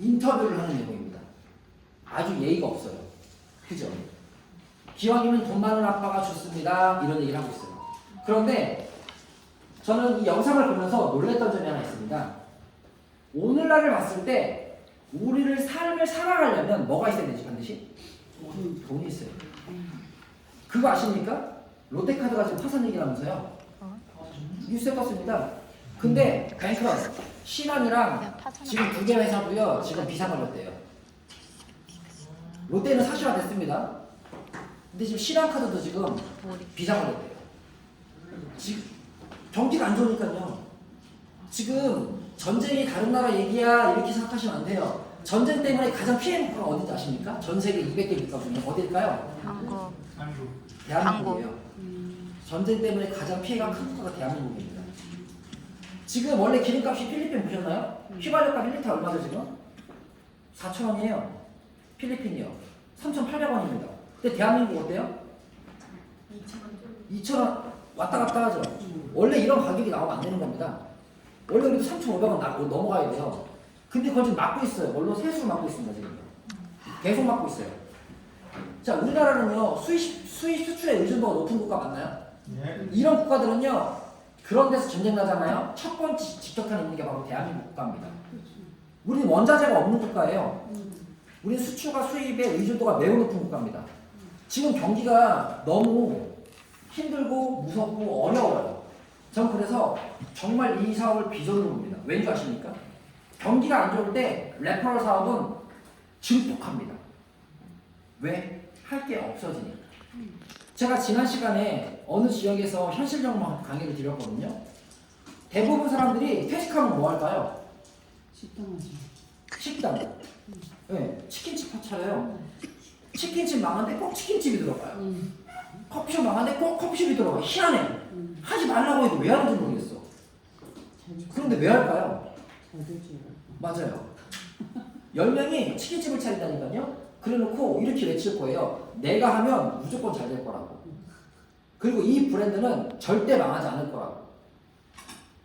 인터뷰를 하는 내용입니다. 아주 예의가 없어요. 그죠? 기왕이면 돈 많은 아빠가 좋습니다. 이런 얘기를 하고 있어요. 그런데 저는 이 영상을 보면서 놀랬던 점이 하나 있습니다. 오늘날을 봤을 때 우리를 삶을 살아가려면 뭐가 있어야 되지 반드시? 돈이 있어요. 그거 아십니까? 롯데카드가 지금 파산 얘기를 하면서요. 뉴스에 떴습니다. 근데 뱅크런, 신한이랑 지금 두 개 회사도요. 지금 비상 걸렸대요. 롯데는 사실화됐습니다. 근데 지금 신한카드도 지금 비상 걸렸대요. 지금 경기가 안 좋으니까요. 지금 전쟁이 다른 나라 얘기야 이렇게 생각하시면 안 돼요. 전쟁 때문에 가장 피해 국가가 어딘지 아십니까? 전 세계 200개 국가 중에 어딜까요? 한국. 대한민국이에요. 전쟁 때문에 가장 피해가 큰 국가가 대한민국입니다. 지금 원래 기름값이 필리핀 보셨나요? 휘발유값 1리터 얼마죠 지금? 4,000원이에요. 필리핀이요. 3,800원입니다. 근데 대한민국 어때요? 2,000원 왔다 갔다 하죠. 원래 이런 가격이 나오면 안 되는 겁니다. 원래 우리도 3,500원 넘어가야 돼요. 근데 그걸 지금 막고 있어요. 뭘로? 세수를 막고 있습니다 지금. 계속 막고 있어요. 자, 우리나라는요 수입 수출의 의존도가 높은 국가 맞나요? 네. 이런 국가들은요 그런 데서 전쟁 나잖아요. 첫 번째 직격탄 있는 게 바로 대한민국 국가입니다. 우리는 원자재가 없는 국가예요. 우리는 수출과 수입의 의존도가 매우 높은 국가입니다. 지금 경기가 너무 힘들고 무섭고 어려워요. 전 그래서 정말 이 사업을 비전으로 봅니다. 왠지 아십니까? 경기가 안 좋을 때 레퍼럴 사업은 증폭합니다. 왜? 할 게 없어지니까. 제가 지난 시간에 어느 지역에서 현실 경험 강의를 드렸거든요. 대부분 사람들이 퇴직하면 뭐 할까요? 식당. 네, 치킨집 차려요. 치킨집 망한데 꼭 치킨집이 들어가요. 커피숍 망한데 꼭 커피숍이 들어가요. 희한해. 하지 말라고 해도 왜 하는지 모르겠어. 그런데 왜 할까요? 맞아요. 10명이 치킨집을 차린다니까요. 그래놓고 이렇게 외칠 거예요. 내가 하면 무조건 잘 될 거라고. 그리고 이 브랜드는 절대 망하지 않을 거라고.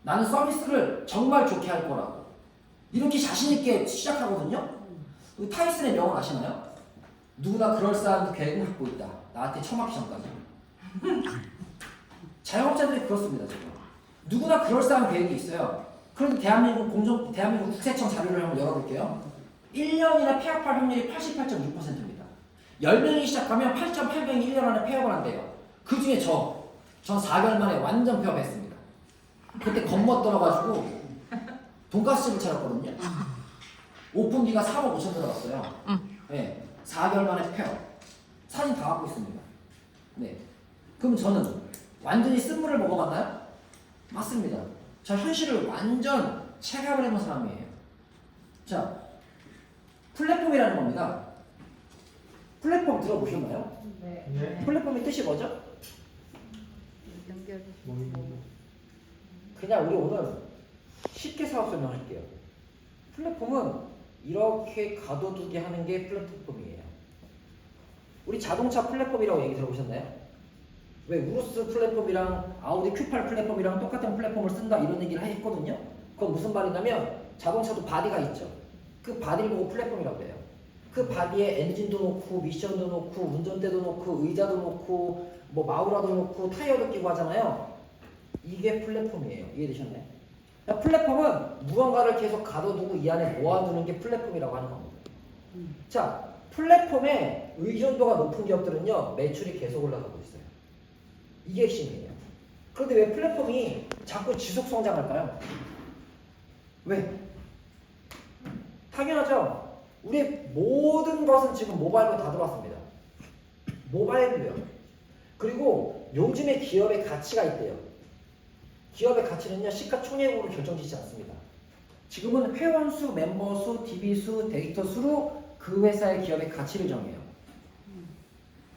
나는 서비스를 정말 좋게 할 거라고. 이렇게 자신있게 시작하거든요. 타이슨의 명언 아시나요? 누구나 그럴싸한 계획을 갖고 있다. 나한테 처맞기 전까지. 자영업자들이 그렇습니다. 지금. 누구나 그럴싸한 계획이 있어요. 그런데 대한민국 국세청 자료를 한번 열어볼게요. 1년이나 폐업할 확률이 88.6%입니다. 10명이 시작하면 8.8명이 1년 안에 폐업을 한대요. 그 중에 전 4개월 만에 완전 폐업했습니다. 그때 겁먹 떨어가지고 돈가스집을 차렸거든요. 오픈비가 3억 5천 들어갔어요. 네, 4개월 만에 폐업. 사진 다 갖고 있습니다. 네. 그럼 저는 완전히 쓴물을 먹어봤나요? 맞습니다. 저 현실을 완전 체감을 해본 사람이에요. 자, 플랫폼이라는 겁니다. 플랫폼 들어보셨나요? 네. 플랫폼의 뜻이 뭐죠? 연결. 그냥 우리 오늘 쉽게 사업 설명할게요. 플랫폼은 이렇게 가둬두게 하는 게 플랫폼이에요. 우리 자동차 플랫폼이라고 얘기 들어보셨나요? 왜 우루스 플랫폼이랑 아우디 Q8 플랫폼이랑 똑같은 플랫폼을 쓴다 이런 얘기를 했거든요. 그건 무슨 말이냐면 자동차도 바디가 있죠. 그 바디를 보고 플랫폼이라고 해요. 그 바디에 엔진도 놓고 미션도 놓고 운전대도 놓고 의자도 놓고 뭐 마우라도 놓고 타이어도 끼고 하잖아요. 이게 플랫폼이에요. 이해되셨나요? 그러니까 플랫폼은 무언가를 계속 가둬두고 이 안에 모아두는 게 플랫폼이라고 하는 겁니다. 자, 플랫폼에 의존도가 높은 기업들은요 매출이 계속 올라가고 있어요. 이게 핵심이에요. 그런데 왜 플랫폼이 자꾸 지속 성장할까요? 왜? 당연하죠. 우리의 모든 것은 지금 모바일로 다 들어왔습니다. 모바일로요. 그리고 요즘에 기업의 가치가 있대요. 기업의 가치는요 시가총액으로 결정되지 않습니다. 지금은 회원수, 멤버수, DB수, 데이터 수로 그 회사의 기업의 가치를 정해요.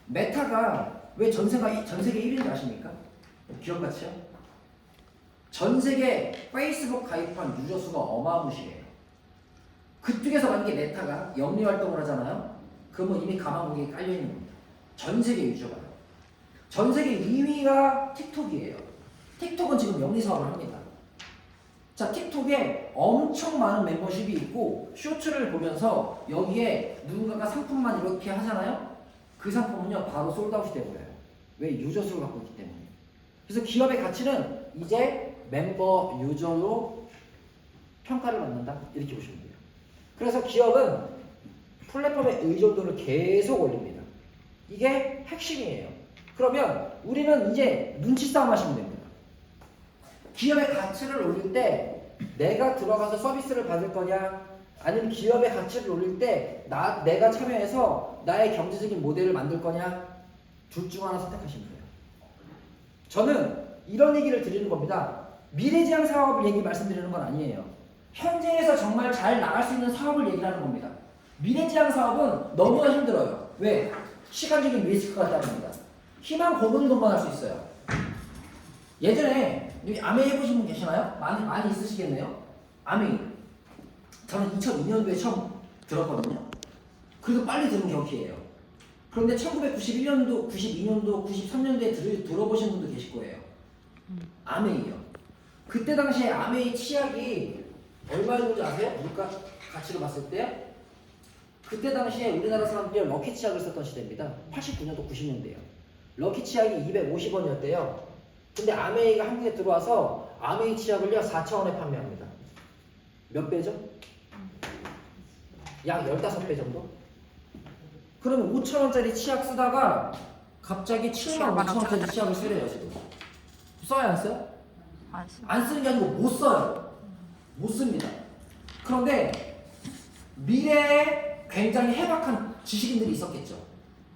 메타가 왜 전 세계 1위인지 아십니까? 기업 가치요? 전 세계 페이스북 가입한 유저 수가 어마무시해요. 그쪽에서 만약에 메타가 영리 활동을 하잖아요. 그러면 이미 가망국에 깔려있는 겁니다. 전 세계 유저가요. 전 세계 2위가 틱톡이에요. 틱톡은 지금 영리 사업을 합니다. 자, 틱톡에 엄청 많은 멤버십이 있고 쇼츠를 보면서 여기에 누군가가 상품만 이렇게 하잖아요. 그 상품은요 바로 솔드아웃이 돼버려요. 왜? 유저 수를 갖고 있기 때문에. 그래서 기업의 가치는 이제 멤버 유저로 평가를 받는다 이렇게 보시면 돼요. 그래서 기업은 플랫폼의 의존도를 계속 올립니다. 이게 핵심이에요. 그러면 우리는 이제 눈치 싸움 하시면 됩니다. 기업의 가치를 올릴 때 내가 들어가서 서비스를 받을 거냐, 아니면 기업의 가치를 올릴 때 내가 참여해서 나의 경제적인 모델을 만들 거냐, 둘 중 하나 선택하시면 돼요. 저는 이런 얘기를 드리는 겁니다. 미래지향 사업을 말씀드리는 건 아니에요. 현재에서 정말 잘 나갈 수 있는 사업을 얘기하는 겁니다. 미래지향 사업은 너무나 힘들어요. 왜? 시간적인 리스크가 따릅니다. 희망 고문을 동반할 수 있어요. 예전에 여기 아메이 해보신 분 계시나요? 많이 있으시겠네요. 아메이. 저는 2002년도에 처음 들었거든요. 그래도 빨리 들은 기억이에요. 그런데 1991년도, 92년도, 93년도에 들어보신 분도 계실 거예요. 아메이요. 그때 당시에 아메이 치약이 얼마였는지 아세요? 물가 가치로 봤을 때? 그때 당시에 우리나라 사람들이 럭키 치약을 썼던 시대입니다. 89년도, 90년대요. 럭키 치약이 250원이었대요. 근데 아메이가 한국에 들어와서 아메이 치약을요 4,000원에 판매합니다. 몇 배죠? 약 15배 정도? 그러면 5,000원짜리 치약 쓰다가 갑자기 75,000원짜리 치약을 쓰래요 지금. 써요 안 써요? 안 쓰는 게 아니고 못 써요. 못 씁니다. 그런데 미래에 굉장히 해박한 지식인들이 있었겠죠.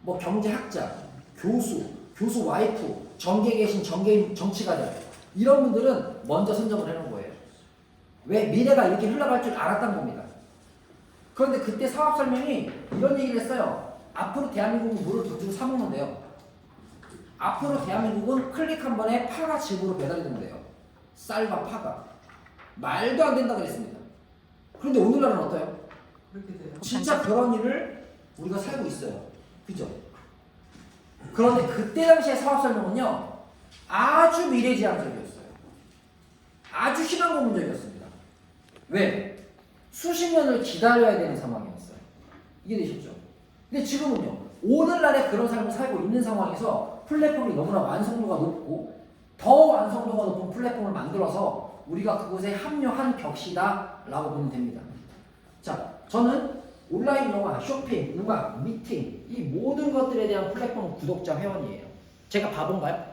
뭐 경제학자, 교수 와이프, 정계에 계신 정치가들 이런 분들은 먼저 선정을 해놓은 거예요. 왜? 미래가 이렇게 흘러갈 줄 알았던 겁니다. 그런데 그때 사업 설명이 이런 얘기를 했어요. 앞으로 대한민국은 물을 더 주고 사 먹는데요. 앞으로 대한민국은 클릭 한 번에 파가 집으로 배달이 된대요. 쌀과 파가. 말도 안 된다 그랬습니다. 그런데 오늘날은 어때요? 진짜 그런 일을 우리가 살고 있어요. 그죠? 그런데 그때 당시의 사업 설명은요 아주 미래지향적이었어요. 아주 희망고문적이었습니다. 왜? 수십 년을 기다려야 되는 상황이었어요. 이해되셨죠? 근데 지금은요 오늘날에 그런 삶을 살고 있는 상황에서 플랫폼이 너무나 완성도가 높고 더 완성도가 높은 플랫폼을 만들어서 우리가 그곳에 합류한 격시다 라고 보면 됩니다. 자, 저는 온라인 영화, 쇼핑, 음악, 미팅 이 모든 것들에 대한 플랫폼 구독자 회원이에요. 제가 바본가요?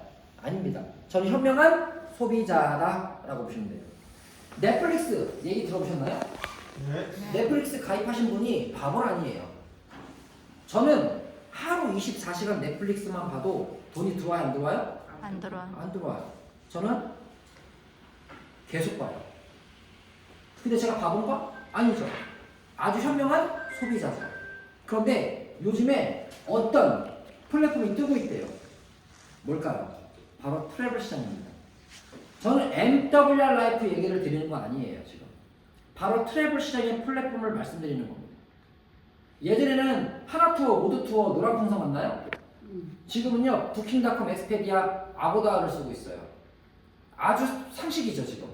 아닙니다. 저는 현명한 소비자다라고 보시면 돼요. 넷플릭스 얘기 들어보셨나요? 네. 넷플릭스 가입하신 분이 바본 아니에요. 저는 하루 24시간 넷플릭스만 봐도 돈이 들어와요 안 들어와요? 안 들어와요. 안 들어와요. 저는 계속 봐요. 근데 제가 바본가? 아니죠. 아주 현명한 소비자죠. 그런데 요즘에 어떤 플랫폼이 뜨고 있대요. 뭘까요? 바로 트래블 시장입니다. 저는 MWR 라이프 얘기를 드리는 건 아니에요 지금. 바로 트래블 시장의 플랫폼을 말씀드리는 겁니다. 예전에는 하나투어, 모두투어, 노란풍선 맞나요? 지금은요 부킹닷컴, 엑스페디아, 아고다를 쓰고 있어요. 아주 상식이죠 지금.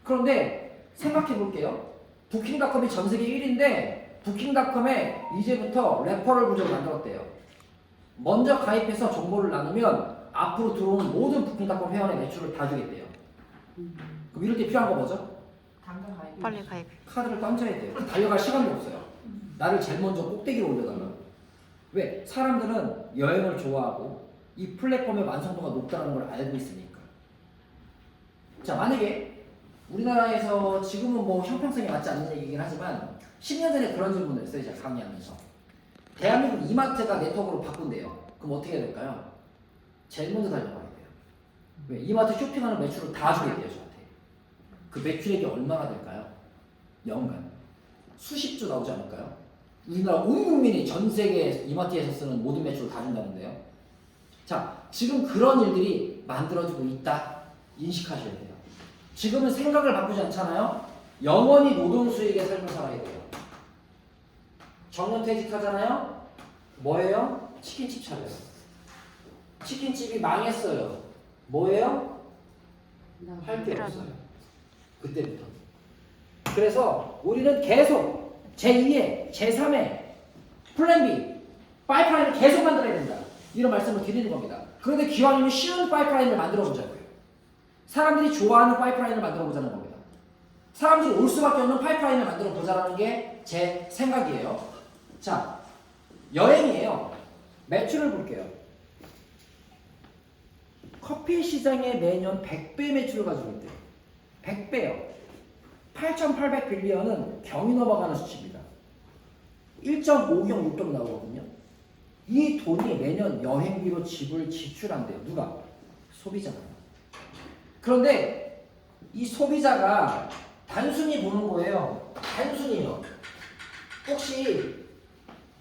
그런데 생각해 볼게요. 부킹닷컴이 전 세계 1위인데 부킹닷컴에 이제부터 레퍼럴 구조를 만들었대요. 먼저 가입해서 정보를 나누면 앞으로 들어오는 모든 부킹닷컴 회원의 매출을 다 주겠대요. 그럼 이럴 때 필요한 거 뭐죠? 빨리 가입. 카드를 던져야 돼요. 달려갈 시간도 없어요. 나를 제일 먼저 꼭대기로 올려달라. 왜? 사람들은 여행을 좋아하고 이 플랫폼의 완성도가 높다는 걸 알고 있으니까. 자, 만약에 우리나라에서 지금은 뭐 형평성에 맞지 않는 얘기긴 하지만 10년 전에 그런 질문을 했어요. 제가 강의하면서. 대한민국 이마트가 네트워크로 바꾼대요. 그럼 어떻게 해야 될까요? 제일 먼저 달려가야 돼요. 왜? 이마트 쇼핑하는 매출을 다 주겠대요. 저한테. 그 매출액이 얼마나 될까요? 연간. 수십조 나오지 않을까요? 우리나라 온 국민이 전 세계 이마트에서 쓰는 모든 매출을 다 준다는데요. 자, 지금 그런 일들이 만들어지고 있다. 인식하셔야 돼요. 지금은 생각을 바꾸지 않잖아요. 영원히 노동 수익의 삶을 살아야 돼요. 정년퇴직하잖아요. 뭐예요? 치킨집 차려요. 치킨집이 망했어요. 뭐예요? 할 게 없어요. 그때부터. 그래서 우리는 계속 제2의 제3의 플랜 B 파이프라인을 계속 만들어야 된다. 이런 말씀을 드리는 겁니다. 그런데 기왕이면 쉬운 파이프라인을 만들어 보자고요. 사람들이 좋아하는 파이프라인을 만들어 보자는 겁니다. 사람들이 올 수밖에 없는 파이프라인을 만들어 보자라는 게 제 생각이에요. 자, 여행이에요. 매출을 볼게요. 커피 시장에 매년 100배 매출을 가지고 있대요. 100배요. 8,800 빌리언은 병이 넘어가는 수치입니다. 1.5경 6경 나오거든요. 이 돈이 매년 여행비로 집을 지출한대요. 누가? 소비자가. 그런데 이 소비자가 단순히 보는 거예요. 단순히요. 혹시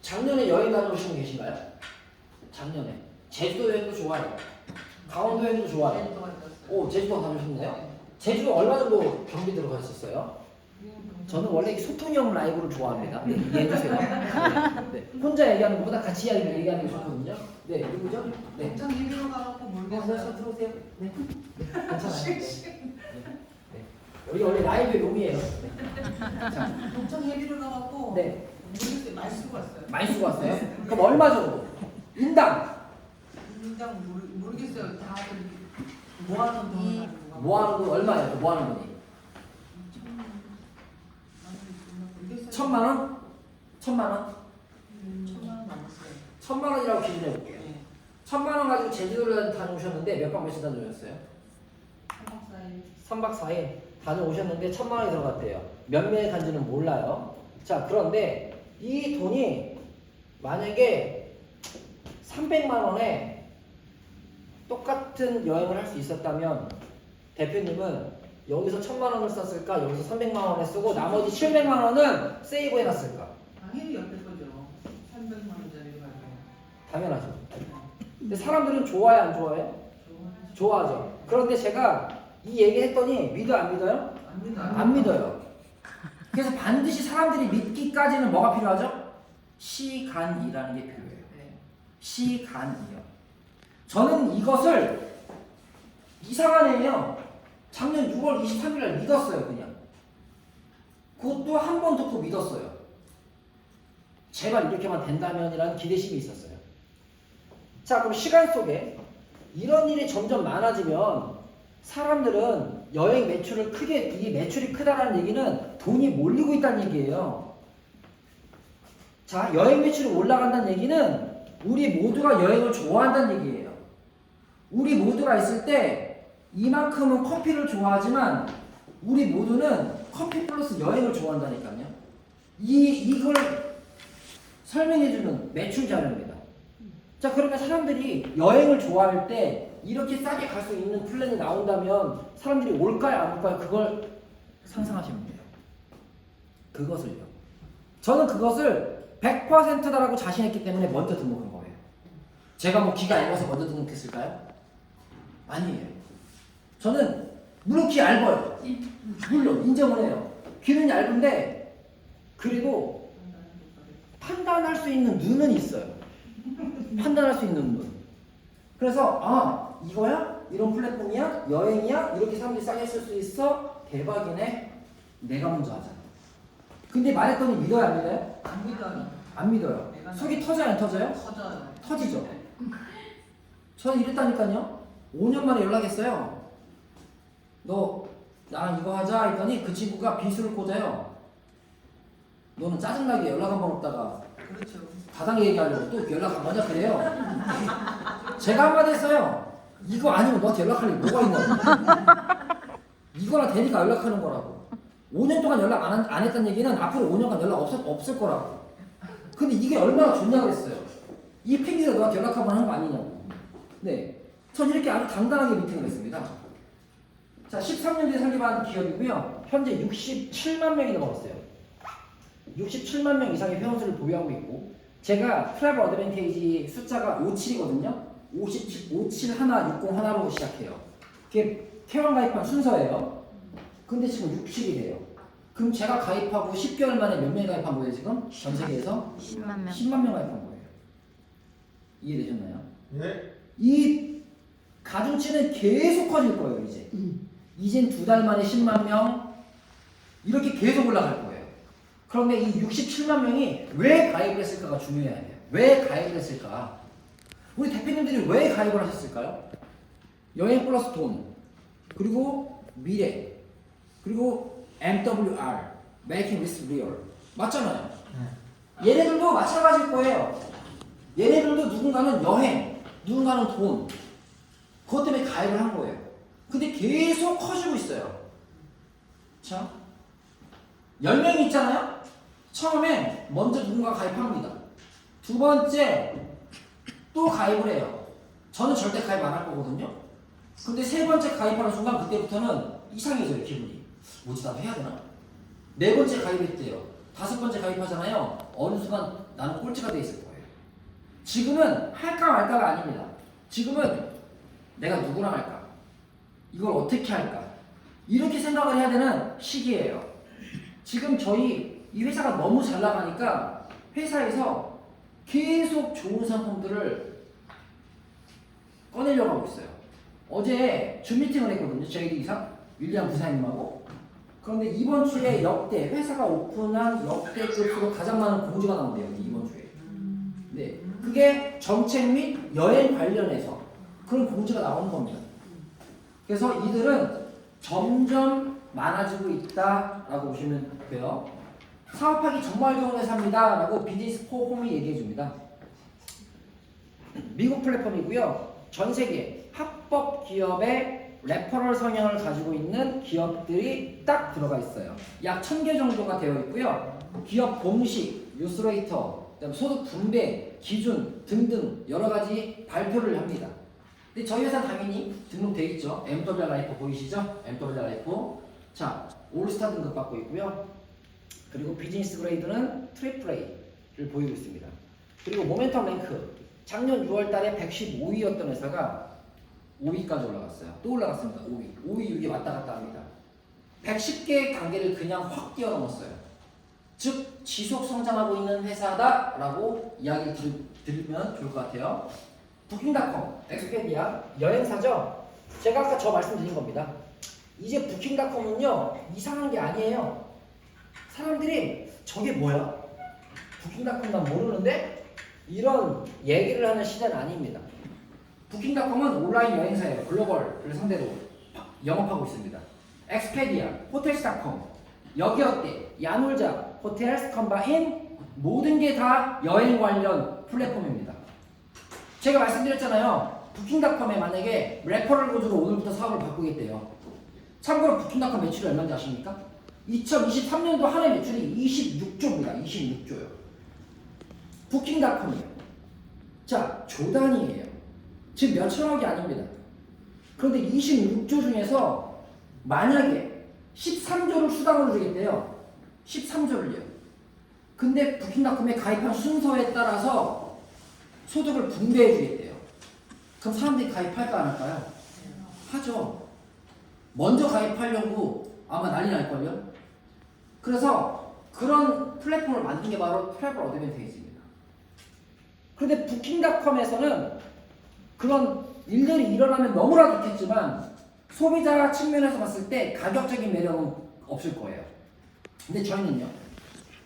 작년에 여행 다녀오신 분 계신가요? 작년에. 제주도 여행도 좋아요. 강원도 여행도 좋아요. 오, 제주도 다녀오셨나요? 제주도 얼마 정도 경비 들어가셨어요? 저는 원래 이 소통형 라이브를 좋아합니다. 네, 이해해주세요. 네. 혼자 얘기하는 것보다 같이 얘기하는 게 좋거든요. 네, 누구죠? 네. 엄청 힘들어 가고 모르겠어요. 들어오세요. 네. 네. 괜찮아요. 네. 네. 여기 원래 라이브의 놈이에요. 네. 자, 엄청 헤비로 가고 네. 모르겠어요. 많이 쓰고 왔어요. 많이 쓰고 왔어요? 그럼 얼마 정도? 인당 인당 모르겠어요. 다 모아놓은 돈을 가지고 가고. 모아놓은 돈 얼마예요? 모아놓은 돈이? 1,000만 원? 1,000만 원? 1,000만 원 남았어요. 1,000만 원이라고 기준해 볼게요. 네. 1,000만 원 가지고 제주도를 다녀오셨는데 몇 박 며칠 다녀오셨어요? 3박 4일. 3박 4일 다녀오셨는데 1,000만 원이 들어갔대요. 몇 명이 간지는 몰라요. 자, 그런데 이 돈이 만약에 300만 원에 똑같은 여행을 할 수 있었다면 대표님은 여기서 1,000만 원을 썼을까? 여기서 300만 원을 쓰고 나머지 700만 원은 세이브 해놨을까? 당연히 옆에 거죠. 300만 원짜리 가지고. 당연하죠. 근데 사람들은 좋아해 안 좋아해요? 좋아하죠. 그런데 제가 이 얘기 했더니 믿어 안 믿어요? 안 믿어. 안 믿어요. 그래서 반드시 사람들이 믿기까지는 뭐가 필요하죠? 시간이라는 게 필요해요. 네. 시간이요. 저는 이것을 이상한 애예요. 작년 6월 23일 날 믿었어요. 그냥. 그것도 한 번 듣고 믿었어요. 제발 이렇게만 된다면이라는 기대심이 있었어요. 자, 그럼 시간 속에 이런 일이 점점 많아지면 사람들은 여행 매출을 크게, 이 매출이 크다라는 얘기는 돈이 몰리고 있다는 얘기예요. 자, 여행 매출이 올라간다는 얘기는 우리 모두가 여행을 좋아한다는 얘기예요. 우리 모두가 있을 때 이만큼은 커피를 좋아하지만 우리 모두는 커피 플러스 여행을 좋아한다니까요. 이걸 설명해주는 매출 자료입니다. 자, 그러면 사람들이 여행을 좋아할 때 이렇게 싸게 갈 수 있는 플랜이 나온다면 사람들이 올까요 안 올까요? 그걸 상상하시면 돼요. 그것을요. 저는 그것을 100%다라고 자신했기 때문에 먼저 등록한 거예요. 제가 뭐 귀가 얇아서 먼저 등록했을까요? 아니에요. 저는 물론 귀 얇아요. 물론 인정을 해요. 귀는 얇은데 그리고 판단할 수 있는 눈은 있어요. 판단할 수 있는 눈. 그래서 아 이거야? 이런 플랫폼이야? 여행이야? 이렇게 사람들이 싸게 쓸 수 있어? 대박이네. 내가 먼저 하자. 근데 말했더니 믿어요 안 믿어요? 안 믿어요. 안 믿어요. 속이 터져요 안 터져요? 터져요. 터지죠. 저는 이랬다니까요. 5년 만에 연락했어요. 너 나랑 이거 하자 했더니 그 친구가 비수를 꽂아요. 너는 짜증나게 연락 한 번 없다가 그렇죠. 다단계 얘기하려고 또 연락 안 하냐 그래요. 제가 한마디 했어요. 이거 아니면 너한테 연락할 일 뭐가 있냐고. 이거나 되니까 연락하는 거라고. 5년 동안 연락 안 했다는 얘기는 앞으로 5년간 연락 없을 거라고. 근데 이게 얼마나 좋냐 그랬어요. 이 핑계가 너한테 연락 한번 하는 거 아니냐고. 네. 전 이렇게 아주 당당하게 미팅을 했습니다. 자, 13년 뒤에 설립한 기업이고요. 현재 67만 명이 넘었어요. 67만 명 이상의 회원수를 보유하고 있고, 제가 트래블 어드밴테이지 숫자가 57이거든요. 57 하나 60 하나로 시작해요. 그게 회원 가입한 순서예요. 근데 지금 60이래요. 그럼 제가 가입하고 10개월 만에 몇 명이 가입한 거예요 지금? 전 세계에서? 10만 명. 10만 명 가입한 거예요. 이해되셨나요? 네. 이 가중치는 계속 커질 거예요 이제. 이젠 2달 만에 10만 명, 이렇게 계속 올라갈 거예요. 그런데 이 67만 명이 왜 가입을 했을까가 중요해야 돼요. 왜 가입을 했을까? 우리 대표님들이 왜 가입을 하셨을까요? 여행 플러스 돈, 그리고 미래, 그리고 MWR, Making Risk Real. 맞잖아요. 얘네들도 마찬가지일 거예요. 얘네들도 누군가는 여행, 누군가는 돈, 그것 때문에 가입을 한 거예요. 근데 계속 커지고 있어요. 자, 10명이 있잖아요? 처음에 먼저 누군가 가입합니다. 두 번째 또 가입을 해요. 저는 절대 가입 안 할 거거든요. 근데 세 번째 가입하는 순간 그때부터는 이상해져요, 기분이. 뭐지, 나도 해야 되나? 네 번째 가입했대요. 다섯 번째 가입하잖아요. 어느 순간 나는 꼴찌가 돼 있을 거예요. 지금은 할까 말까가 아닙니다. 지금은 내가 누구랑 할까? 이걸 어떻게 할까? 이렇게 생각을 해야 되는 시기예요. 지금 저희 이 회사가 너무 잘 나가니까 회사에서 계속 좋은 상품들을 꺼내려고 하고 있어요. 어제 줌 미팅을 했거든요. 저희들 이상 윌리엄 부사님하고. 그런데 이번 주에 역대 회사가 오픈한 역대급으로 가장 많은 공지가 나온대요. 이번 주에. 네, 그게 정책 및 여행 관련해서 그런 공지가 나오는 겁니다. 그래서 이들은 점점 많아지고 있다라고 보시면 돼요. 사업하기 정말 좋은 회사입니다 라고 비즈니스 포럼이 얘기해 줍니다. 미국 플랫폼이고요. 전 세계 합법 기업의 레퍼럴 성향을 가지고 있는 기업들이 딱 들어가 있어요. 약 1000개 정도가 되어 있고요. 기업 공식, 뉴스레이터, 소득 분배, 기준 등등 여러 가지 발표를 합니다. 근데 저희 회사는 당연히 등록돼 있죠. MWR 라이프 보이시죠? MWR 라이프. 자, 올스타 등급 받고 있고요. 그리고 비즈니스 그레이드는 트리플 A를 보이고 있습니다. 그리고 모멘텀 랭크. 작년 6월 달에 115위였던 회사가 5위까지 올라갔어요. 또 올라갔습니다. 5위, 6위 왔다 갔다 합니다. 110개의 단계를 그냥 확 뛰어넘었어요. 즉 지속 성장하고 있는 회사다라고 이야기를 들으면 좋을 것 같아요. 부킹닷컴, 엑스페디아, 여행사죠? 제가 아까 저 말씀드린 겁니다. 이제 부킹닷컴은요 이상한 게 아니에요. 사람들이 저게 뭐야? 부킹닷컴 난 모르는데? 이런 얘기를 하는 시대는 아닙니다. 부킹닷컴은 온라인 여행사예요. 글로벌을 상대로 영업하고 있습니다. 엑스페디아, 호텔스닷컴, 여기어때, 야놀자, 호텔스 컴바인 모든 게 다 여행 관련 플랫폼입니다. 제가 말씀드렸잖아요. 부킹닷컴에 만약에 레퍼럴 코드로 오늘부터 사업을 바꾸겠대요. 참고로 부킹닷컴 매출이 얼마인지 아십니까? 2023년도 한 해 매출이 26조입니다. 26조요. 부킹닷컴이에요. 자, 조단위예요. 지금 몇천억이 아닙니다. 그런데 26조 중에서 만약에 13조를 수당으로 주겠대요. 13조를요. 근데 부킹닷컴에 가입한 순서에 따라서 소득을 분배해 주겠대요. 그럼 사람들이 가입할까 안 할까요? 하죠. 먼저 가입하려고 아마 난리 날걸요? 그래서 그런 플랫폼을 만든 게 바로 트래블 어드밴티지입니다. 그런데 부킹닷컴에서는 그런 일들이 일어나면 너무나 좋겠지만 소비자 측면에서 봤을 때 가격적인 매력은 없을 거예요. 근데 저희는요.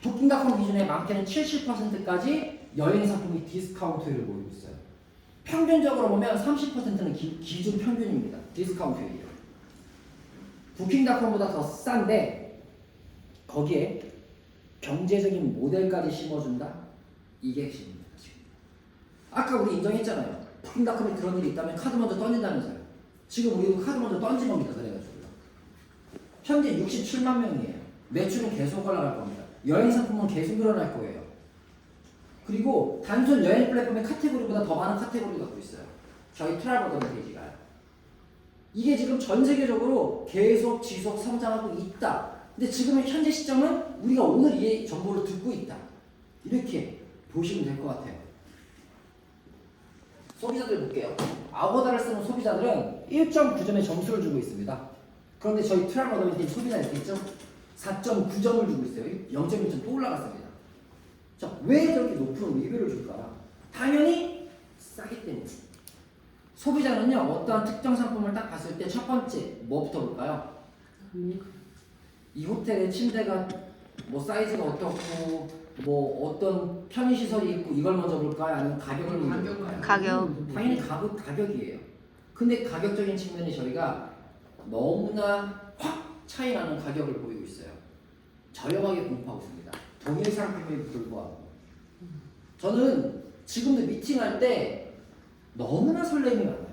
부킹닷컴 기준에 많게는 70%까지 여행 상품이 디스카운트율을 보이고 있어요. 평균적으로 보면 30%는 기준 평균입니다. 디스카운트율이요. 부킹닷컴보다 더 싼데 거기에 경제적인 모델까지 심어준다? 이게 핵심입니다. 아까 우리 인정했잖아요. 부킹닷컴에 그런 일이 있다면 카드 먼저 던진다면서요. 지금 우리도 카드 먼저 던진 겁니다. 그래가지고 현재 67만 명이에요. 매출은 계속 올라갈 겁니다. 여행 상품은 계속 늘어날 거예요. 그리고 단순 여행 플랫폼의 카테고리보다 더 많은 카테고리를 갖고 있어요. 저희 트래블 어드밴티지가요. 이게 지금 전 세계적으로 계속 지속 성장하고 있다. 근데 지금 현재 시점은 우리가 오늘 이 정보를 듣고 있다. 이렇게 보시면 될 것 같아요. 소비자들 볼게요. 아고다를 쓰는 소비자들은 1.9점의 점수를 주고 있습니다. 그런데 저희 트래블 어드밴티지 소비자 있겠죠? 4.9점을 주고 있어요. 0.1점 또 올라갔습니다. 자, 왜 저렇게 높은 리뷰를 줄까? 당연히 싸기 때문에. 소비자는요, 어떠한 특정 상품을 딱 봤을 때 첫 번째 뭐부터 볼까요? 이 호텔의 침대가 뭐 사이즈가 어떻고 뭐 어떤 편의시설이 있고 이걸 먼저 볼까요? 아니면 가격을 먼저 볼까요? 가격. 당연히 가격이에요. 근데 가격적인 측면이 저희가 너무나 확 차이 나는 가격을 보이고 있어요. 저렴하게 공급하고 있습니다. 동일 상품임에도 불구하고. 저는 지금도 미팅할 때 너무나 설렘이 많아요.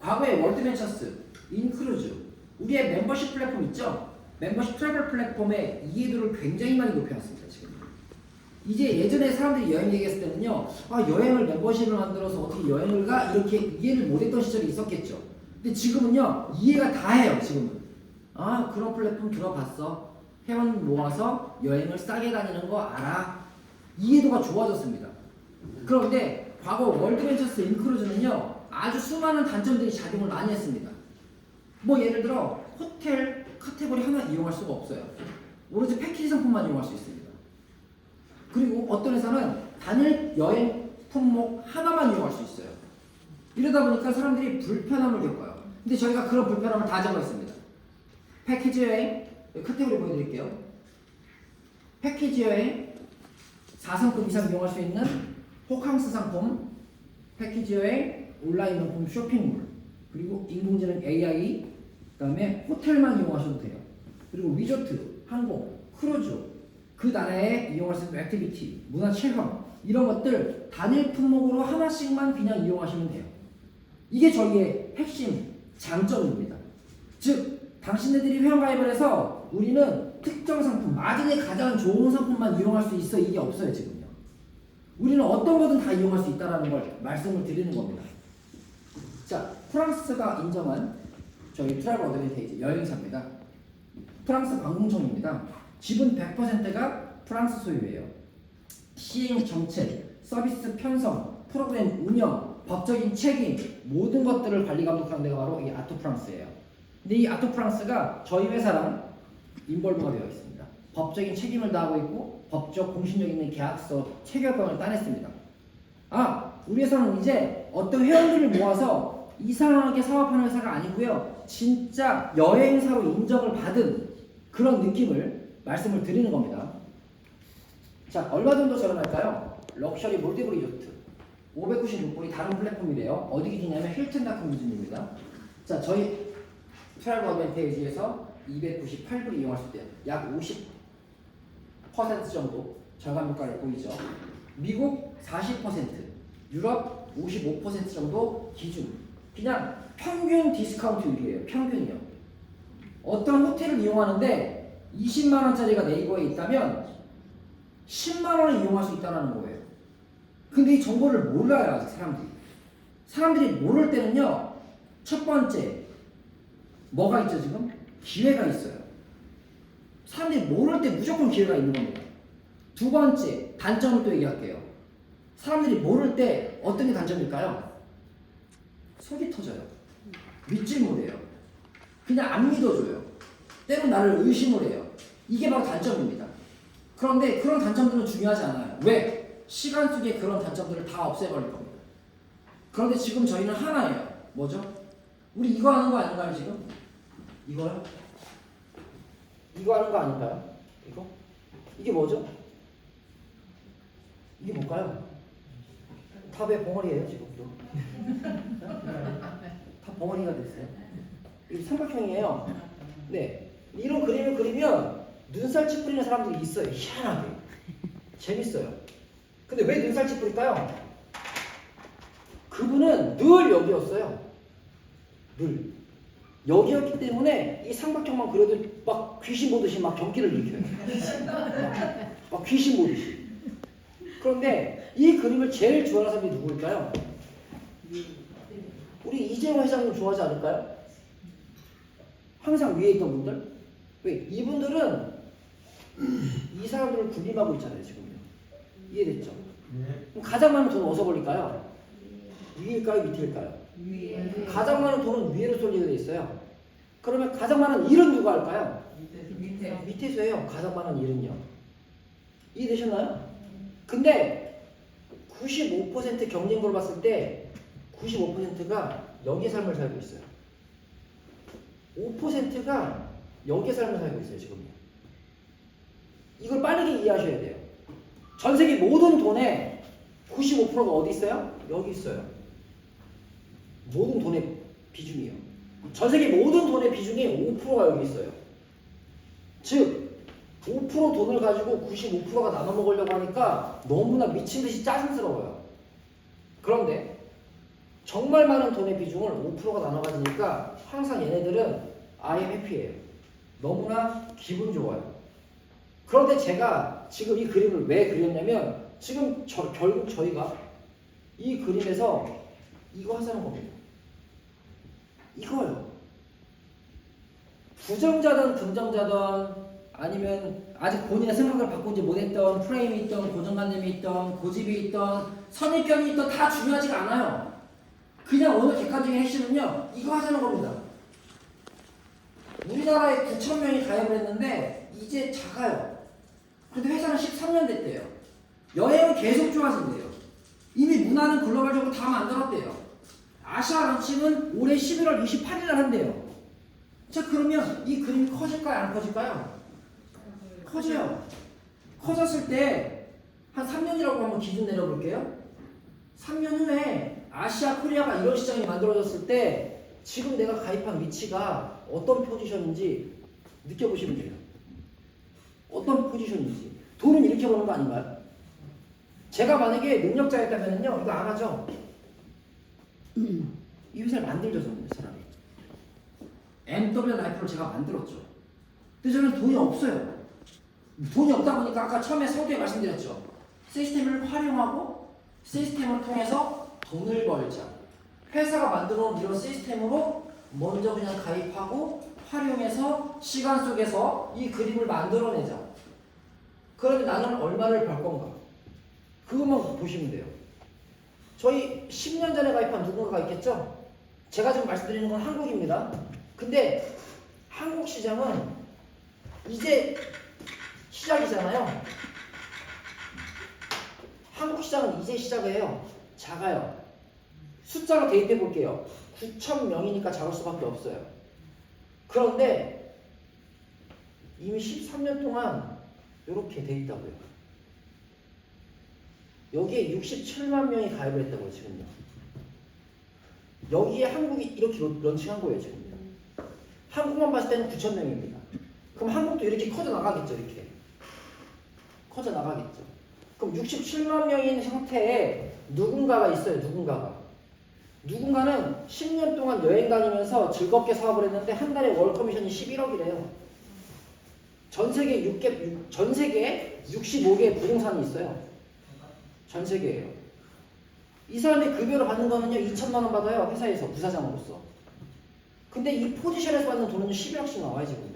과거에 월드벤처스, 인크루즈, 우리의 멤버십 플랫폼 있죠? 멤버십 트래블 플랫폼의 이해도를 굉장히 많이 높여놨습니다. 지금. 이제 예전에 사람들이 여행 얘기했을 때는요, 아, 여행을 멤버십을 만들어서 어떻게 여행을 가? 이렇게 이해를 못했던 시절이 있었겠죠. 근데 지금은요, 이해가 다 해요. 지금은. 아, 그런 플랫폼 들어봤어. 회원 모아서 여행을 싸게 다니는 거 알아. 이해도가 좋아졌습니다. 그런데 과거 월드벤처스 인크루즈는요, 아주 수많은 단점들이 작용을 많이 했습니다. 뭐 예를 들어 호텔 카테고리 하나 이용할 수가 없어요. 오로지 패키지 상품만 이용할 수 있습니다. 그리고 어떤 회사는 단일 여행 품목 하나만 이용할 수 있어요. 이러다 보니까 사람들이 불편함을 겪어요. 근데 저희가 그런 불편함을 다 제거했습니다. 패키지 여행 카테고리 보여드릴게요. 패키지 여행 4성급 이상 이용할 수 있는 호캉스 상품, 패키지 여행, 온라인 명품 쇼핑몰, 그리고 인공지능 AI, 그 다음에 호텔만 이용하셔도 돼요. 그리고 리조트, 항공, 크루즈, 그 나라에 이용할 수 있는 액티비티, 문화 체험 이런 것들 단일 품목으로 하나씩만 그냥 이용하시면 돼요. 이게 저희의 핵심 장점입니다. 즉 당신네들이 회원가입을 해서 우리는 특정 상품, 마진이 가장 좋은 상품만 이용할 수 있어. 이게 없어요 지금요. 우리는 어떤 거든 다 이용할 수 있다는 걸 말씀을 드리는 겁니다. 자, 프랑스가 인정한 저희 트래블 어드밴티지 여행사입니다. 프랑스 관공청입니다. 지분 100%가 프랑스 소유예요. 시행 정책, 서비스 편성, 프로그램 운영, 법적인 책임 모든 것들을 관리 감독하는 데가 바로 이 아토프랑스예요. 근데 이 아토프랑스가 저희 회사랑 인벌브가 되어 있습니다. 법적인 책임을 다하고 있고 법적 공신력 있는 계약서 체결권을 따냈습니다. 아, 우리 회사는 이제 어떤 회원들을 모아서 이상하게 사업하는 회사가 아니고요. 진짜 여행사로 인정을 받은 그런 느낌을 말씀을 드리는 겁니다. 자, 얼마 정도 저렴할까요? 럭셔리 몰디브 리조트 596불이 다른 플랫폼이래요. 어디 기준이냐면 힐튼닷컴 기준입니다. 자, 저희 트래블 어드밴티지에서 298불 이용할 수 있대요. 약 50% 정도 절감 효과를 보이죠. 미국 40%, 유럽 55% 정도 기준. 그냥 평균 디스카운트율이에요. 평균이요. 어떤 호텔을 이용하는데 20만 원짜리가 네이버에 있다면 10만 원을 이용할 수 있다는 거예요. 근데 이 정보를 몰라요, 아직 사람들이. 사람들이 모를 때는요, 첫 번째, 뭐가 있죠, 지금? 기회가 있어요. 사람들이 모를 때 무조건 기회가 있는 겁니다. 두 번째, 단점을 또 얘기할게요. 사람들이 모를 때 어떤 게 단점일까요? 속이 터져요. 믿질 못해요. 그냥 안 믿어줘요. 때론 나를 의심을 해요. 이게 바로 단점입니다. 그런데 그런 단점들은 중요하지 않아요. 왜? 시간 속에 그런 단점들을 다 없애버릴 겁니다. 그런데 지금 저희는 하나예요. 뭐죠? 우리 이거 하는 거 아닌가요, 지금? 이거요? 이거 하는 거 아닌가요? 이거? 이게 뭐죠? 이게 뭘까요? 탑의 벙어리예요, 지금도. 다 벙어리가 됐어요. 이게 삼각형이에요. 네. 이런 그림을 그리면 눈살 찌푸리는 사람들이 있어요. 희한하게. 재밌어요. 근데 왜 눈살 찌푸릴까요? 그분은 늘 여기였어요. 늘. 여기였기 때문에 이 삼각형만 그려도 막 귀신 보듯이 막 경기를 일으켜요. 막 귀신 보듯이. 그런데 이 그림을 제일 좋아하는 사람이 누구일까요? 우리 이재용 회장님 좋아하지 않을까요? 항상 위에 있던 분들? 왜? 이분들은 이 사람들을 군림하고 있잖아요, 지금요. 이해됐죠? 네. 그럼 가장 많은 돈은 어디서 벌릴까요? 위일까요? 밑일까요? 위에. 가장 많은 돈은 위에로 쏠리게 돼 있어요. 그러면 가장 많은 일은 누가 할까요? 밑에. 밑에서 해요. 가장 많은 일은요. 이해되셨나요? 근데 95% 경쟁도를 봤을 때 95%가 여기 삶을 살고 있어요. 5%가 여기에 삶을 살고 있어요 지금. 이걸 빠르게 이해하셔야 돼요. 전 세계 모든 돈의 95%가 어디 있어요? 여기 있어요. 모든 돈의 비중이요. 전 세계 모든 돈의 비중이 5%가 여기 있어요. 즉 5% 돈을 가지고 95%가 나눠 먹으려고 하니까 너무나 미친 듯이 짜증스러워요. 그런데 정말 많은 돈의 비중을 5%가 나눠 가지니까 항상 얘네들은 I am happy예요. 너무나 기분 좋아요. 그런데 제가 지금 이 그림을 왜 그렸냐면 지금 결국 저희가 이 그림에서 이거 하자는 겁니다. 이거요. 부정자든 긍정자든 아니면 아직 본인의 생각을 바꾸지 못했던 프레임이 있던 고정관념이 있던 고집이 있던 선입견이 있던 다 중요하지가 않아요. 그냥 오늘 객관적인 핵심은요 이거 하자는 겁니다. 우리나라에 9,000명이 가입을 했는데 이제 작아요. 근데 회사는 13년 됐대요. 여행은 계속 좋아진대요. 이미 문화는 글로벌적으로 다 만들었대요. 아시아 런칭은 올해 11월 28일 날 한대요. 자 그러면 이 그림이 커질까요? 안 커질까요? 커져요. 커졌을 때 한 3년이라고 한번 기준 내려볼게요. 3년 후에 아시아 코리아가 이런 시장이 만들어졌을 때 지금 내가 가입한 위치가 어떤 포지션인지 느껴보시면 돼요. 어떤 포지션인지. 돈은 이렇게 버는 거 아닌가요? 제가 만약에 능력자였다면요 이거 안 하죠. 이 회사를 만들죠 저는 사람이. MW 라이프를 제가 만들었죠. 근데 저는 돈이 없어요. 돈이 없다 보니까 아까 처음에 서두에 말씀드렸죠. 시스템을 활용하고 시스템을 통해서 돈을 벌자. 회사가 만들어 놓은 이런 시스템으로 먼저 그냥 가입하고 활용해서 시간 속에서 이 그림을 만들어내자. 그러면 나는 얼마를 벌 건가? 그것만 보시면 돼요. 저희 10년 전에 가입한 누군가가 있겠죠? 제가 지금 말씀드리는 건 한국입니다. 근데 한국 시장은 이제 시작이잖아요. 한국 시장은 이제 시작이에요. 작아요. 숫자로 대입해 볼게요. 9,000명이니까 작을 수밖에 없어요. 그런데 이미 13년 동안 이렇게 돼 있다고요. 여기에 67만 명이 가입을 했다고요, 지금요. 여기에 한국이 이렇게 런칭한 거예요, 지금요. 한국만 봤을 때는 9,000명입니다. 그럼 한국도 이렇게 커져 나가겠죠, 이렇게. 커져 나가겠죠. 그럼 67만 명인 상태에 누군가가 있어요, 누군가가. 누군가는 10년 동안 여행 다니면서 즐겁게 사업을 했는데 한 달에 월 커미션이 11억이래요. 전 세계에 65개의 부동산이 있어요. 전 세계에요. 이 사람이 급여를 받는 거는요 2천만 원 받아요. 회사에서 부사장으로서. 근데 이 포지션에서 받는 돈은 11억씩 나와요 지금.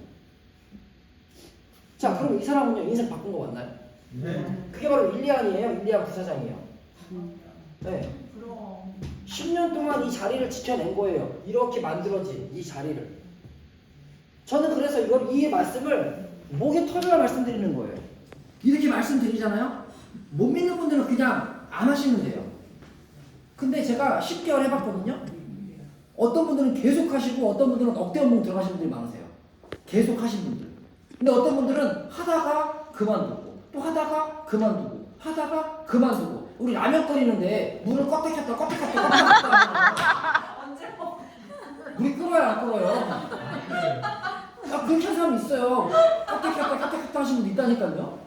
자 그럼 이 사람은요 인생 바꾼 거 맞나요? 네. 그게 바로 윌리안이에요. 윌리안 부사장이에요. 네. 10년 동안 이 자리를 지켜낸 거예요. 이렇게 만들어진 이 자리를. 저는 그래서 이 말씀을 목에 터져야 말씀드리는 거예요. 이렇게 말씀드리잖아요. 못 믿는 분들은 그냥 안 하시면 돼요. 근데 제가 10개월 해봤거든요. 어떤 분들은 계속 하시고 어떤 분들은 억대 연봉 들어가시는 분들이 많으세요. 계속 하신 분들. 근데 어떤 분들은 하다가 그만두고 또 하다가 그만두고 하다가 그만두고. 우리 라면 끓이는데 물을 껐다 켰다 껐다 켰다 껐다 켰다 언제 먹? 물이 끓어요 안 끓어요? 그렇게 하는 사람 있어요. 껐다 켰다 껐다 켰다 하시는 분 있다니까요.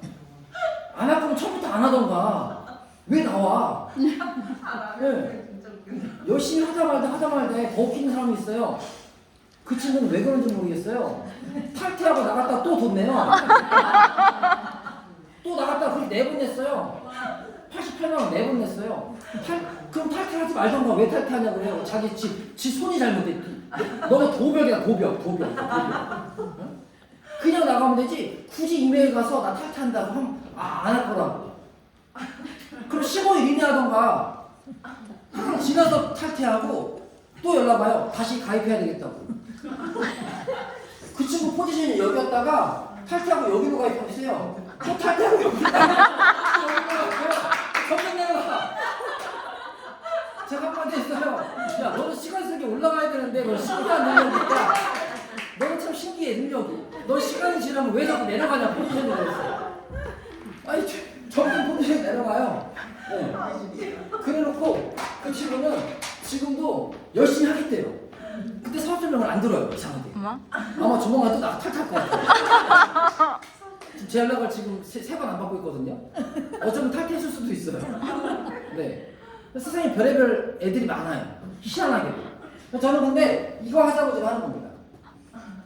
안 할 거면 처음부터 안 하던가. 왜 나와? 네. 진짜 웃긴다. 열심히 하다 말다 더 웃기는 사람이 있어요. 그 친구는 왜 그런지 모르겠어요. 탈퇴하고 나갔다 또 돈 내요. 또 나갔다 그렇게 4번 냈어요. 88만 원 4번 냈어요. 그럼 탈퇴하지 말던가. 왜 탈퇴하냐고요. 자기 지 손이 잘못됐지. 너가 도벽이야 도벽. 응? 그냥 나가면 되지. 굳이 이메일 가서 나 탈퇴한다고 하면 안 할 거라고. 그럼 15일 이내 하던가. 그럼 지나서 탈퇴하고 또 연락 와요. 다시 가입해야 되겠다고. 그 친구 포지션이 여기였다가 탈퇴하고 여기로 가입하세요. 또 탈퇴하고 여기로 점점 내려가. 제가 한마디 했어요. 야 너는 시간 쓰게 올라가야 되는데 너 시간이 안 늘려니까 너는 참 신기해 능력이. 내려가요. 네. 그래놓고 그 친구는 지금도 열심히 하겠대요. 근데 사업 설명을 안 들어요. 이상하게. 엄마? 아마 조만간 또 나 탈탈 것 같아요. 제 연락을 지금 세 번 안 받고 있거든요. 어쩌면 탈퇴했을 수도 있어요. 네. 세상에 별의별 애들이 많아요. 희한하게도. 저는 근데 이거 하자고 제가 하는 겁니다.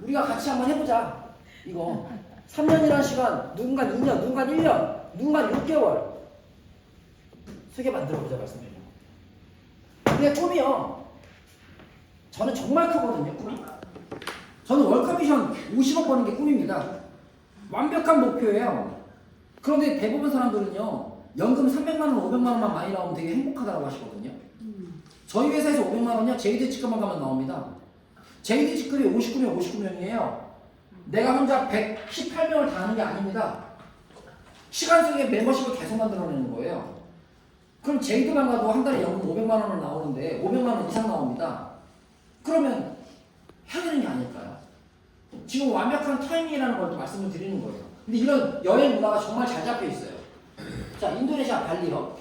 우리가 같이 한번 해보자. 이거 3년이라는 시간, 누군가 2년, 누군가 1년, 누군가 6개월 세개 만들어보자 말씀드려요. 그게 꿈이요. 저는 정말 크거든요. 꿈이. 저는 월컵 비전 50억 버는 게 꿈입니다. 완벽한 목표예요. 그런데 대부분 사람들은요, 연금 300만 원, 500만 원만 많이 나오면 되게 행복하다고 하시거든요. 저희 회사에서 500만 원이요, JD 직급만 가면 나옵니다. JD 직급이 59명, 59명이에요. 내가 혼자 118명을 다 하는 게 아닙니다. 시간 속에 멤버십을 계속 만들어내는 거예요. 그럼 JD만 가도 한 달에 연금 500만 원을 나오는데 500만 원 이상 나옵니다. 그러면 해야 되는 게 아닐까요? 지금 완벽한 타이밍이라는 걸 또 말씀을 드리는 거예요. 근데 이런 여행 문화가 정말 잘 잡혀 있어요. 자, 인도네시아 발리요.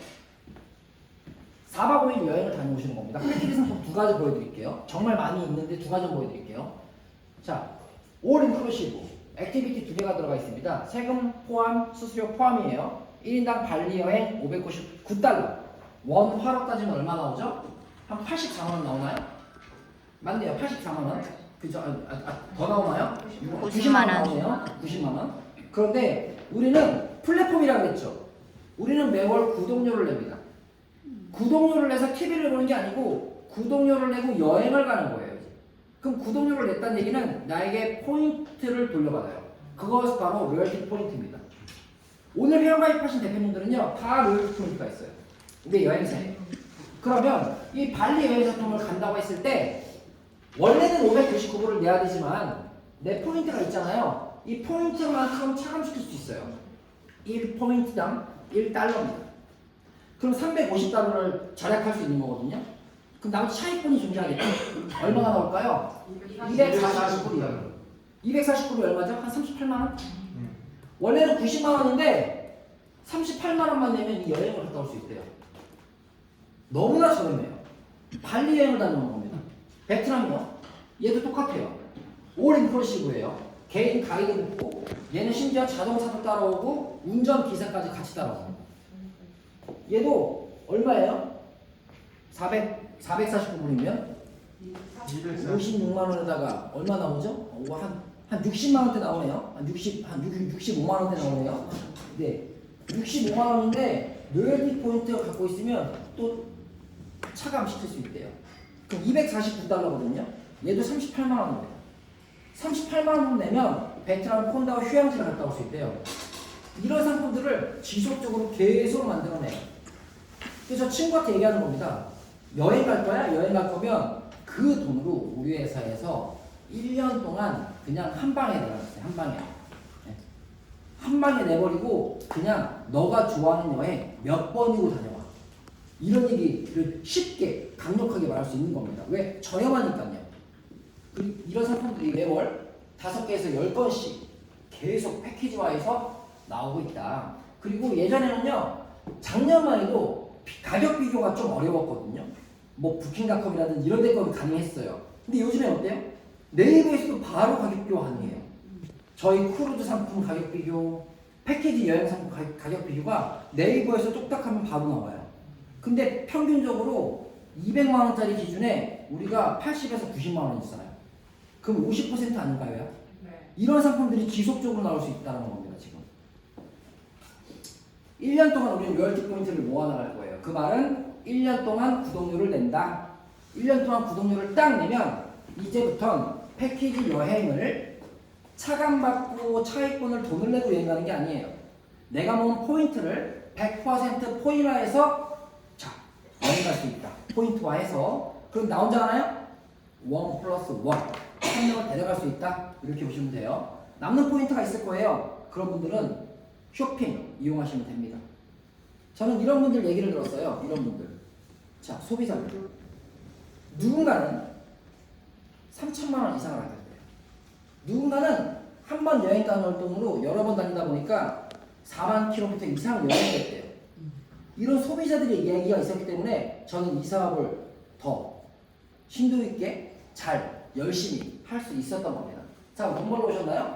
4박 5일 여행을 다녀오시는 겁니다. 패키지 상품 두 가지 보여드릴게요. 정말 많이 있는데 두 가지 보여드릴게요. 자, 올 인클루시브 액티비티 두 개가 들어가 있습니다. 세금 포함, 수수료 포함이에요. 1인당 발리 여행 599달러. 원 화로 따지면 얼마 나오죠? 한 84만 원 나오나요? 맞네요. 84만 원. 그죠? 더 나오나요? 90만 원 나오네요. 90만 원. 그런데 우리는 플랫폼이라고 했죠. 우리는 매월 구독료를 냅니다. 구독료를 내서 TV를 보는 게 아니고 구독료를 내고 여행을 가는 거예요. 그럼 구독료를 냈다는 얘기는 나에게 포인트를 돌려받아요. 그것이 바로 로열티 포인트입니다. 오늘 회원가입하신 대표님들은요, 다 로열티 포인트가 있어요. 근데 여행사예요. 그러면 이 발리 여행사통을 간다고 했을 때 원래는 599불을 내야 되지만 내 포인트가 있잖아요. 이 포인트만큼 차감시킬 수 있어요. 1포인트당 1달러입니다. 그럼 350달러를 절약할 수 있는 거거든요. 그럼 나머지 차익분이 존재하겠죠. 얼마나 나올까요? 249불이요. 249불이 얼마죠? 한 38만 원? 원래는 90만 원인데 38만 원만 내면 이 여행을 갔다 올 수 있대요. 너무나 저렴해요. 발리 여행을 다녀오는 겁니다. 베트남이요. 얘도 똑같아요. 올 인클루시브예요. 개인 가이드 붙고 얘는 심지어 자동차도 따라오고 운전 기사까지 같이 따라오고. 얘도 얼마예요? 449불이면 56만 원에다가 얼마 나오죠? 한 60만 원대 나오네요. 한 65만 원대 나오네요. 네, 65만 원인데 로열티 포인트를 갖고 있으면 또 차감시킬 수 있대요. 그럼 249달러거든요. 얘도 38만 원입니다. 38만 원 내면 베트남 콘다와 휴양지를 갔다 올 수 있대요. 이런 상품들을 지속적으로 계속 만들어내요. 그래서 친구한테 얘기하는 겁니다. 여행 갈 거야? 여행 갈 거면 그 돈으로 우리 회사에서 1년 동안 그냥 한 방에 내놨어요. 한 방에. 네. 한 방에 내버리고 그냥 너가 좋아하는 여행 몇 번이고 다녀와. 이런 얘기를 쉽게 강력하게 말할 수 있는 겁니다. 왜? 저렴하니까요. 그리고 이런 상품들이 매월 5개에서 10건씩 계속 패키지화해서 나오고 있다. 그리고 예전에는요, 작년만 해도 가격 비교가 좀 어려웠거든요. 뭐 부킹닷컴이라든지 이런 데 거는 가능했어요. 근데 요즘엔 어때요? 네이버에서도 바로 가격 비교 가능해요. 저희 크루즈 상품 가격 비교, 패키지 여행 상품 가격 비교가 네이버에서 뚝딱하면 바로 나와요. 근데 평균적으로 200만 원짜리 기준에 우리가 80에서 90만 원 있어요. 그럼 50% 아닌가요? 네. 이런 상품들이 지속적으로 나올 수 있다는 겁니다. 지금 1년 동안 우리는 로열티 포인트를 모아나갈 거예요. 그 말은 1년 동안 구독료를 낸다. 1년 동안 구독료를 딱 내면 이제부턴 패키지 여행을 차감받고 차익분을 돈을 내고 여행 가는 게 아니에요. 내가 모은 포인트를 100% 포인트화해서 자, 여행 갈 수 있다. 포인트화해서 그럼 나 혼자 가나요? 1 플러스 1 한 명을 데려갈 수 있다. 이렇게 보시면 돼요. 남는 포인트가 있을 거예요. 그런 분들은 쇼핑 이용하시면 됩니다. 저는 이런 분들 얘기를 들었어요. 이런 분들. 자, 소비자들. 누군가는 3천만 원 이상을 하게 돼요. 누군가는 한 번 여행 다니는 활동으로 여러 번 다니다 보니까 4만 킬로미터 이상 여행을 했대요. 이런 소비자들의 이야기가 있었기 때문에 저는 이 사업을 더 심도 있게 잘 열심히 할 수 있었던 겁니다. 자, 돈 벌러 오셨나요?